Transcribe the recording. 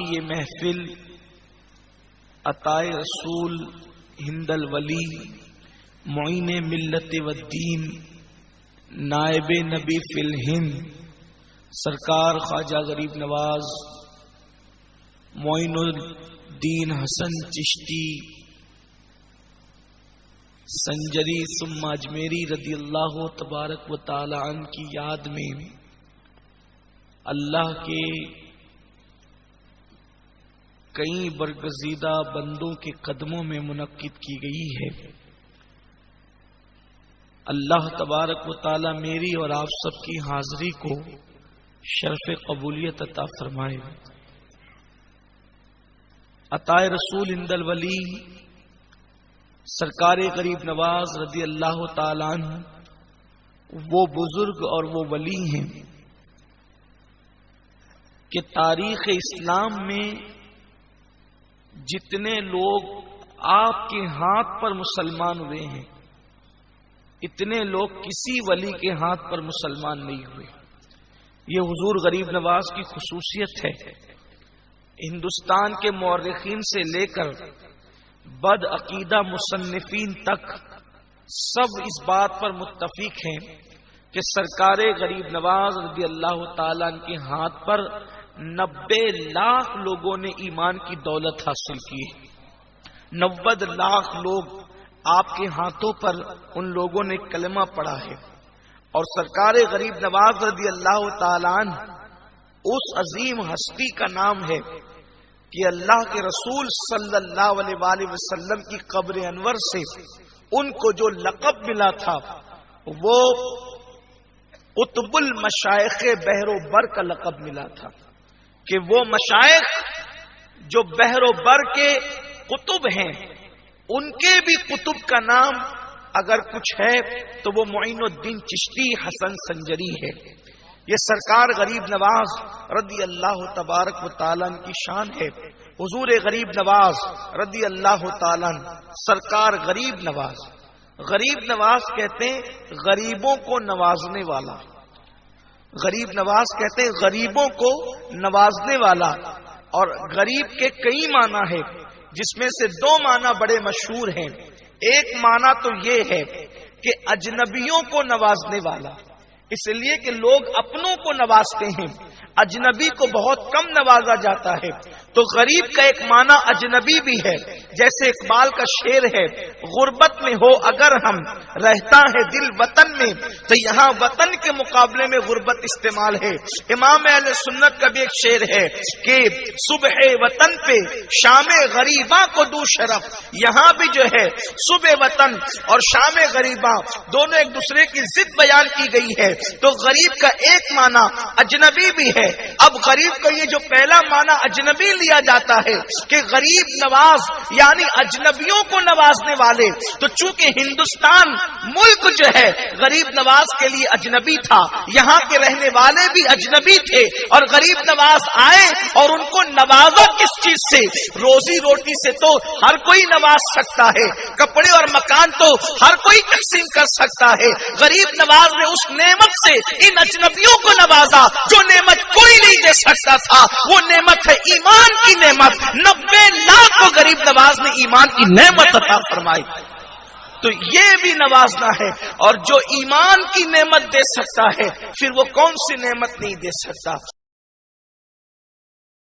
یہ محفل عطائے رسول ہند الولی معین ملت والدین نائب نبی فی الہند سرکار خواجہ غریب نواز معین الدین حسن چشتی سنجری ثم اجمیری رضی اللہ تبارک و تعالی عنہ کی یاد میں اللہ کے کئی برگزیدہ بندوں کے قدموں میں منعقد کی گئی ہے۔ اللہ تبارک و تعالی میری اور آپ سب کی حاضری کو شرف قبولیت عطا فرمائے۔ عطائے رسول ہند الولی سرکار غریب نواز رضی اللہ تعالیٰ عنہ وہ بزرگ اور وہ ولی ہیں کہ تاریخ اسلام میں جتنے لوگ آپ کے ہاتھ پر مسلمان ہوئے ہیں اتنے لوگ کسی ولی کے ہاتھ پر مسلمان نہیں ہوئے۔ یہ حضور غریب نواز کی خصوصیت ہے۔ ہندوستان کے مورخین سے لے کر بد عقیدہ مصنفین تک سب اس بات پر متفق ہیں کہ سرکار غریب نواز رضی اللہ تعالیٰ عنہ کے ہاتھ پر 90 لاکھ لوگوں نے ایمان کی دولت حاصل کی ہے۔ 90 لاکھ لوگ آپ کے ہاتھوں پر ان لوگوں نے کلمہ پڑھا ہے، اور سرکار غریب نواز رضی اللہ تعالیٰ عنہ اس عظیم ہستی کا نام ہے کہ اللہ کے رسول صلی اللہ علیہ وآلہ وسلم کی قبر انور سے ان کو جو لقب ملا تھا وہ قطب المشائخ بحر و بر کا لقب ملا تھا، کہ وہ مشائخ جو بحر و بر کے قطب ہیں ان کے بھی قطب کا نام اگر کچھ ہے تو وہ معین الدین چشتی حسن سنجری ہے۔ یہ سرکار غریب نواز رضی اللہ تبارک و تعالیٰ کی شان ہے۔ حضور غریب نواز رضی اللہ تعالیٰ سرکار غریب نواز کہتے ہیں غریبوں کو نوازنے والا، غریب نواز کہتے ہیں غریبوں کو نوازنے والا، اور غریب کے کئی معنی ہے جس میں سے 2 معنی بڑے مشہور ہیں۔ ایک معنی تو یہ ہے کہ اجنبیوں کو نوازنے والا، اس لیے کہ لوگ اپنوں کو نوازتے ہیں، اجنبی کو بہت کم نوازا جاتا ہے۔ تو غریب کا ایک معنی اجنبی بھی ہے، جیسے اقبال کا شعر ہے، غربت میں ہو اگر ہم رہتا ہے دل وطن میں، تو یہاں وطن کے مقابلے میں غربت استعمال ہے۔ امام اہل سنت کا بھی ایک شعر ہے کہ صبح وطن پہ شام غریباں کو دو شرف، یہاں بھی جو ہے صبح وطن اور شام غریباں دونوں ایک دوسرے کی ضد بیان کی گئی ہے۔ تو غریب کا ایک معنی اجنبی بھی ہے۔ اب غریب کا یہ جو پہلا معنی اجنبی لیا جاتا ہے کہ غریب نواز یعنی اجنبیوں کو نوازنے والے، تو چونکہ ہندوستان ملک جو ہے غریب نواز کے لیے اجنبی تھا، یہاں کے رہنے والے بھی اجنبی تھے، اور غریب نواز آئے اور ان کو نوازا کس چیز سے؟ روزی روٹی سے تو ہر کوئی نواز سکتا ہے، کپڑے اور مکان تو ہر کوئی تقسیم کر سکتا ہے۔ غریب نواز نے اس نعمت سے ان اجنبیوں کو نوازا جو نعمت کوئی نہیں دے سکتا تھا، وہ نعمت ہے ایمان کی نعمت۔ 90 لاکھ کو غریب نواز نے ایمان کی نعمت عطا فرمائی، تو یہ بھی نوازنا ہے۔ اور جو ایمان کی نعمت دے سکتا ہے پھر وہ کون سی نعمت نہیں دے سکتا؟